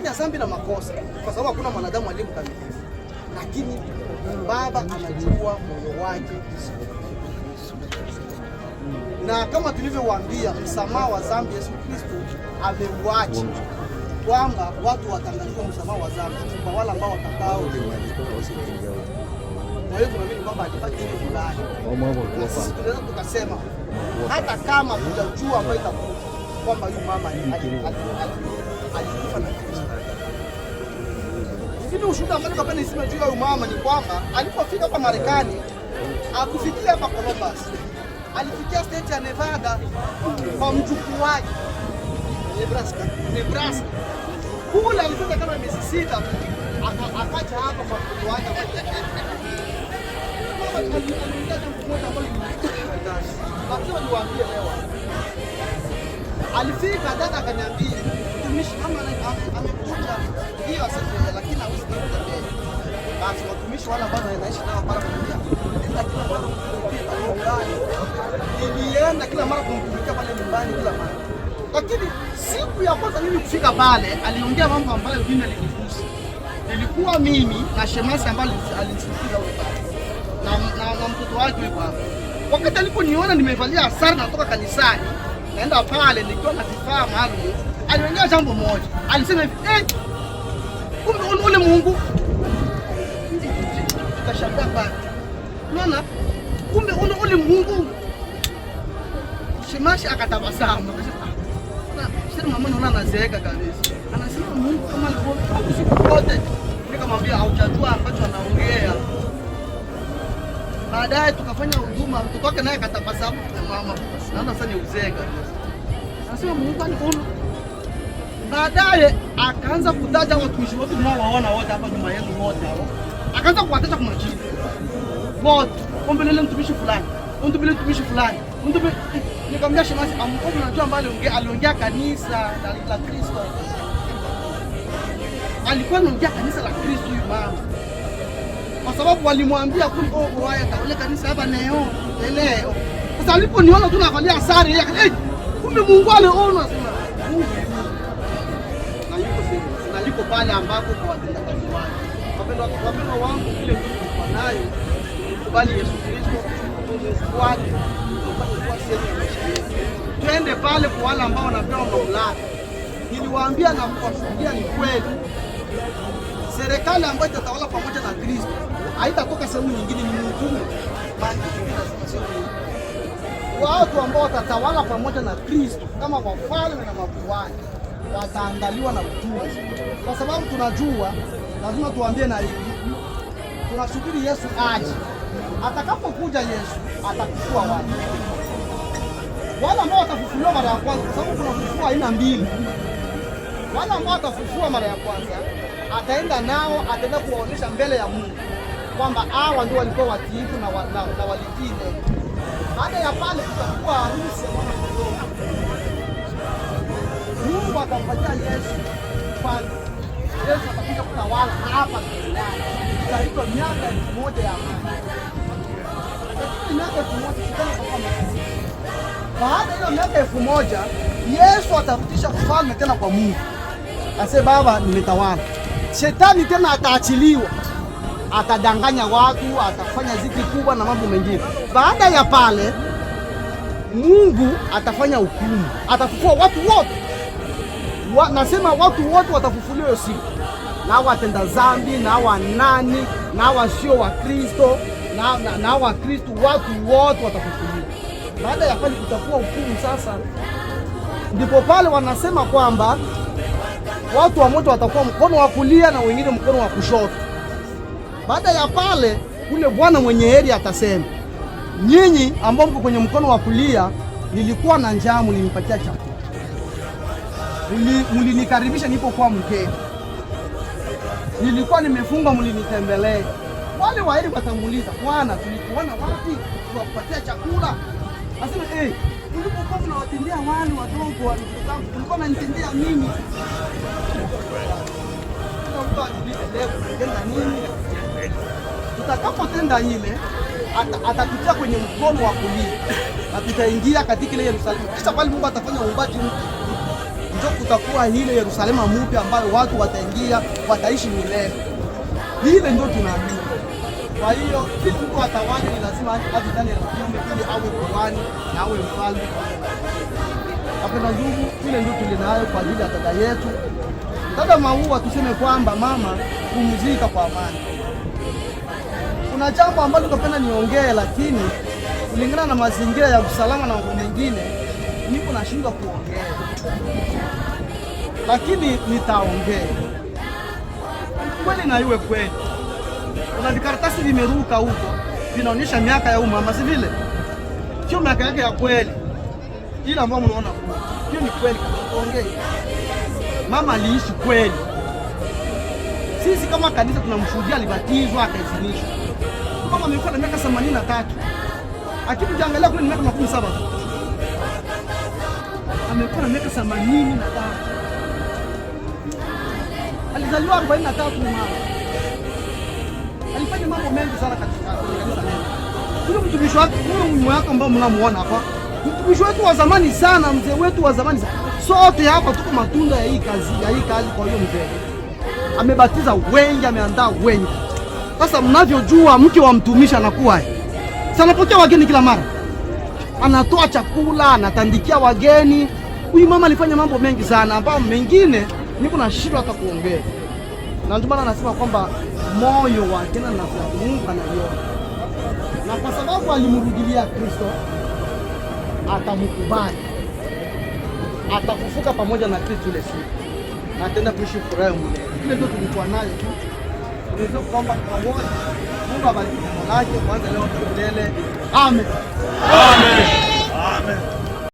alifanya dhambi na makosa, kwa sababu hakuna mwanadamu aliyemkamilifu, lakini Baba anajua moyo wake. Na kama tulivyowaambia, msamaha wa dhambi Yesu Kristo ameuacha kwamba watu watangaziwe msamaha wa dhambi kwa wale ambao watakao. Kwa hiyo tunaamini kwamba alifanya kitu fulani. Sisi tunaweza tukasema hata kama tunajua ambayo itakuwa kwamba huyu mama alikufa na Kristo. Hivi ushuhuda ambao kapenda nisema juu ya huyu mama ni kwamba alipofika hapa Marekani, akufikia hapa Columbus, alifikia state ya Nevada kwa mjukuu wake Nebraska. Kule alikuja kama miezi 6 akaja hapa kwa mjukuu wake alifika dada akaniambia, mtumishi mama amekuja hiyo asante, lakini hawezi kuja tena. Basi watumishi wala bado wanaishi nao mara moja, nenda kila mara nyumbani, nilienda kila mara kumtumikia pale nyumbani kila mara. Lakini siku ya kwanza mimi kufika pale, aliongea mambo ambayo mimi alinigusa. Nilikuwa mimi na shemasi ambaye alinisindikiza huko pale na mtoto wake yuko hapo. Wakati aliponiona nimevalia sare natoka kanisani, naenda pale nikiwa na vifaa maalum, aliongea jambo moja. Alisema hivi, kumbe ule Mungu. Tukashangaa pale. Unaona? Kumbe ule Mungu. Shemashi akatabasamu. Sasa mama naona anazeeka kabisa. Anasema Mungu kama alivyo siku zote. Nikamwambia haujajua ambacho anaongea. Baadaye tukafanya huduma, mtoto wake naye akatabasamu na mama. Naona sasa ni uzega. Anasema Mungu alikuona. Baadaye akaanza kutaja watumishi wote mnaowaona wote hapa nyuma yetu wote hao. Akaanza kuwataja kwa majina. Wote, ombelele mtumishi fulani, ombelele mtumishi fulani. Nikamwambia shemasi, amkopo unajua mbali aliongea kanisa la Kristo. Alikuwa anaongea kanisa la Kristo huyu mama. Kwa sababu walimwambia kumbe haya taule kanisa hapa leo. Sasa aliponiona tu navalia sare yake, kumbe Mungu anaona sema Mungu. Na yuko pale ambako kwa watendakazi wake. Wapendwa wangu kile tulikuwa nayo kubali Yesu Kristo wake kwa sehemu ya maisha yetu. Twende pale kwa wale ambao wanapewa mamlaka. Niliwaambia na kuwashuhudia ni kweli. Serikali ambayo itatawala pamoja na Kristo haitatoka sehemu nyingine, ni mtume. Watu ambao watatawala pamoja na Kristo kama wafalme na makuhani wataangaliwa na mtume. Kwa sababu tunajua lazima tuambie na hivi. Tunasubiri Yesu aje. Atakapokuja Yesu atakufua watu. Wale ambao watafufuliwa mara ya kwanza, kwa sababu kuna kufufua aina mbili. Wale ambao watafufua mara ya kwanza ataenda nao, ataenda kuwaonyesha mbele ya Mungu kwamba hawa ndio walikuwa watiifu na walitii neno. Baada ya pale kutakuwa harusi ya mwana kondoo. Mungu atampatia Yesu pale. Yesu atakuja kutawala hapa duniani. Itaitwa miaka 1000 ya amani. Miaka 1000 baada ya miaka 1000 Yesu atafutisha ufalme tena kwa Mungu. Ase Baba nimetawala. Shetani tena ataachiliwa. Atadanganya watu, atafanya ziki kubwa na mambo mengine. Baada ya pale Mungu atafanya hukumu. Atafufua watu wote. Nasema watu wote watafufuliwa hiyo siku. Na watenda dhambi, na wanani, na wasio wa Kristo, na wa Kristo, watu wote watafufuliwa. Baada ya pale kutakuwa hukumu sasa. Ndipo pale wanasema kwamba watu wamoja watakuwa mkono wa kulia na wengine mkono wa kushoto. Baada ya pale ule Bwana mwenye heri atasema, nyinyi ambao mko kwenye mkono wa kulia, nilikuwa na njaa mlinipatia chakula. Mlinikaribisha nilipokuwa mgeni. Nilikuwa nimefunga mlinitembelea. Wale waheri watamuuliza, Bwana tulikuona wapi tuwapatia chakula? Asema ulipokuwa unawatendea wale wadogo walikuwa ulikuwa unanitendea mimi. Tutakapotenda ile atatutia kwenye mkono wa kulia na tutaingia katika ile Yerusalemu. Kisha pale Mungu atafanya uumbaji mpya. ndio kutakuwa ile Yerusalemu mpya ambayo watu wataingia, wataishi milele. Ile ndio tunaamini. Kwa hiyo kila mtu atawali ni lazima aje ndani ya kiumbe ili awe kuhani na awe mfalme. Hapana ndugu, ile ndio tulinayo kwa ajili ya dada yetu. Dada Maua, tuseme kwamba mama, pumzika kwa amani. Kuna jambo ambalo napenda niongee, lakini kulingana na mazingira ya usalama na mambo mengine niko nashindwa kuongea, lakini nitaongea kweli na iwe kweli. Kuna vikaratasi vimeruka huko vinaonyesha miaka ya mama, si vile? Sio miaka yake ya kweli, ila ambao mnaona hiyo ni kweli. Tuongee, mama aliishi kweli. Sisi kama kanisa tunamshuhudia, alibatizwa akaidhinishwa. Mama amekuwa na miaka 83, lakini ukiangalia kule ni miaka 17. Amekuwa na miaka 83. Alizaliwa 43 mama. Alifanya mambo mengi sana katika kanisa letu. Huyo mtumishi wake, huyo mume wake ambao mnamuona hapa, mtumishi wetu wa zamani sana, mzee wetu wa zamani sana. Sote hapa tuko matunda ya hii kazi. Kwa hiyo mzee amebatiza wengi, ameandaa wengi. Sasa mnavyojua mke wa mtumishi anakuwa sana, anapokea wageni kila mara, anatoa chakula, anatandikia wageni. Huyu mama alifanya mambo mengi sana ambayo mengine niko na shida hata kuongea, na ndio maana anasema kwamba moyo wake na nafsi yake Mungu anaiona, na kwa sababu alimrudilia Kristo atamkubali, atakufuka pamoja na Kristo ile siku na ataenda kuishi furaha milele. Ile ndio tulikuwa nayo tu. Tunaweza kwamba pamoja Mungu abariki neno lake kwanza leo milele. Amen. Amen. Amen.